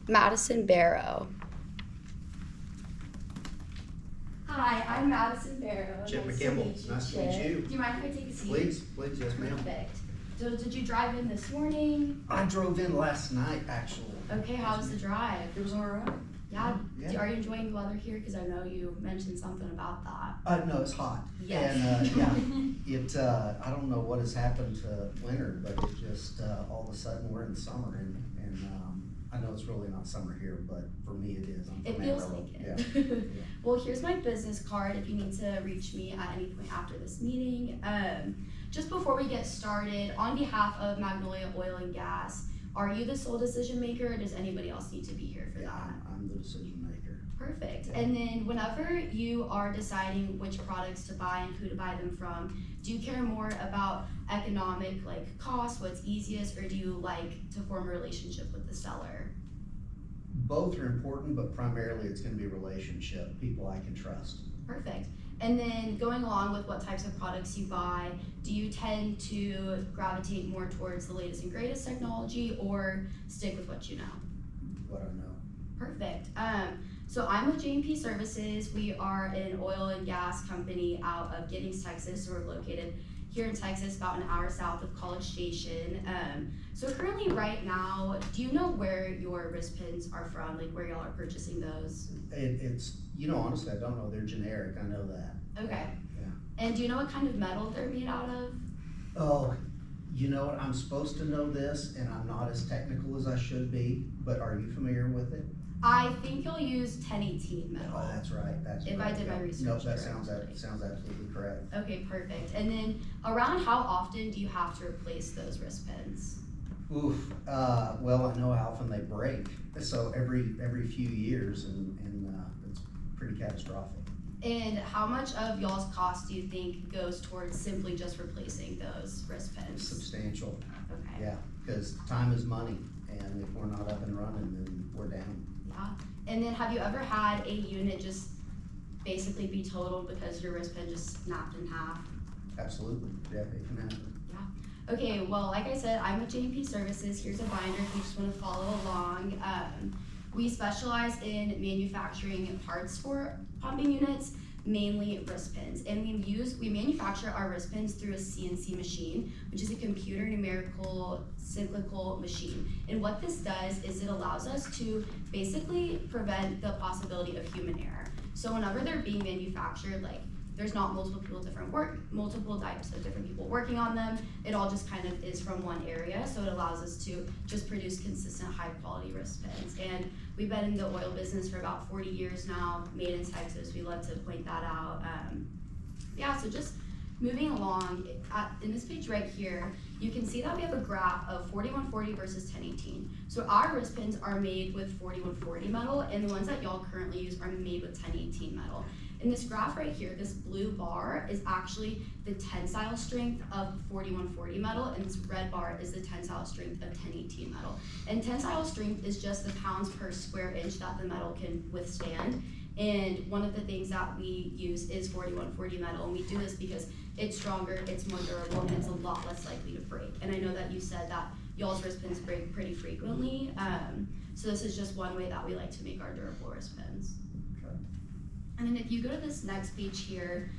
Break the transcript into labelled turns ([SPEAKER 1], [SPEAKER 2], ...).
[SPEAKER 1] Madison Barrow.
[SPEAKER 2] Hi, I'm Madison Barrow.
[SPEAKER 3] Chip
[SPEAKER 2] Nice
[SPEAKER 3] McKimball. Nice to meet
[SPEAKER 2] Chip.
[SPEAKER 3] you.
[SPEAKER 2] Do you mind if I take a seat?
[SPEAKER 3] Please, yes ma'am.
[SPEAKER 2] Perfect. So did you drive in this morning?
[SPEAKER 3] I drove in last night, actually.
[SPEAKER 2] Okay, how was the drive?
[SPEAKER 3] It was all right.
[SPEAKER 2] Yeah.
[SPEAKER 3] Yeah.
[SPEAKER 2] Are you enjoying the weather here? Because I know you mentioned something about that.
[SPEAKER 3] No, it's hot.
[SPEAKER 2] Yes.
[SPEAKER 3] And, I don't know what has happened to winter, but it just, all of a sudden, we're in summer and I know it's really not summer here, but for me it is. I'm
[SPEAKER 2] It
[SPEAKER 3] from
[SPEAKER 2] feels
[SPEAKER 3] Amarillo.
[SPEAKER 2] like it.
[SPEAKER 3] Yeah.
[SPEAKER 2] Well, here's my business card if you need to reach me at any point after this meeting. Just before we get started, on behalf of Magnolia Oil and Gas, are you the sole decision maker or does anybody else need to be here for
[SPEAKER 3] Yeah,
[SPEAKER 2] that?
[SPEAKER 3] I'm the decision maker.
[SPEAKER 2] Perfect.
[SPEAKER 3] Yeah.
[SPEAKER 2] And then whenever you are deciding which products to buy and who to buy them from, do you care more about economic, like cost, what's easiest, or do you like to form a relationship with the seller?
[SPEAKER 3] Both are important, but primarily it's gonna be relationship, people I can trust.
[SPEAKER 2] Perfect. And then going along with what types of products you buy, do you tend to gravitate more towards the latest and greatest technology or stick with what you know?
[SPEAKER 3] What I know.
[SPEAKER 2] Perfect. So I'm with J&P Services. We are an oil and gas company out of Giddings, Texas. So we're located here in Texas, about an hour south of College Station. So currently right now, do you know where your wrist pins are from? Like where y'all are purchasing those?
[SPEAKER 3] It's, honestly, I don't know, they're generic, I know that.
[SPEAKER 2] Okay.
[SPEAKER 3] Yeah.
[SPEAKER 2] And do you know what kind of metal they're made out of?
[SPEAKER 3] Oh, you know what, I'm supposed to know this, and I'm not as technical as I should be, but are you familiar with it?
[SPEAKER 2] I think you'll use 1018 metal.
[SPEAKER 3] Oh, that's right, that's right.
[SPEAKER 2] If I did my research
[SPEAKER 3] Nope, that sounds
[SPEAKER 2] correctly.
[SPEAKER 3] absolutely correct.
[SPEAKER 2] Okay, perfect. And then around how often do you have to replace those wrist pins?
[SPEAKER 3] Oof, well, I know how often they break, so every few years, and it's pretty catastrophic.
[SPEAKER 2] And how much of y'all's cost do you think goes towards simply just replacing those wrist
[SPEAKER 3] It's
[SPEAKER 2] pins?
[SPEAKER 3] substantial,
[SPEAKER 2] Okay.
[SPEAKER 3] yeah, because time is money, and if we're not up and running, then we're down.
[SPEAKER 2] Yeah. And then have you ever had a unit just basically be totaled because your wrist pin just snapped in half?
[SPEAKER 3] Absolutely, yeah, it can happen.
[SPEAKER 2] Okay, well, like I said, I'm with J&P Services. Here's a binder if you just want to follow along. We specialize in manufacturing parts for pumping units, mainly wrist pins. And we manufacture our wrist pins through a CNC machine, which is a computer numerical cyclical machine. And what this does is it allows us to basically prevent the possibility of human error. So whenever they're being manufactured, like there's not multiple types of different people working on them. It all just kind of is from one area, so it allows us to just produce consistent, high quality wrist pins. And we've been in the oil business for about 40 years now, made in Texas. We love to point that out. So just moving along, in this page right here, you can see that we have a graph of 4140 versus 1018. So our wrist pins are made with 4140 metal, and the ones that y'all currently use are made with 1018 metal. In this graph right here, this blue bar is actually the tensile strength of 4140 metal, and this red bar is the tensile strength of 1018 metal. And tensile strength is just the pounds per square inch that the metal can withstand. And one of the things that we use is 4140 metal, and we do this because it's stronger, it's more durable, and it's a lot less likely to break. And I know that you said that y'all's wrist pins break pretty frequently, so this is just one way that we like to make our durable wrist pins. And then if you go to this next page here,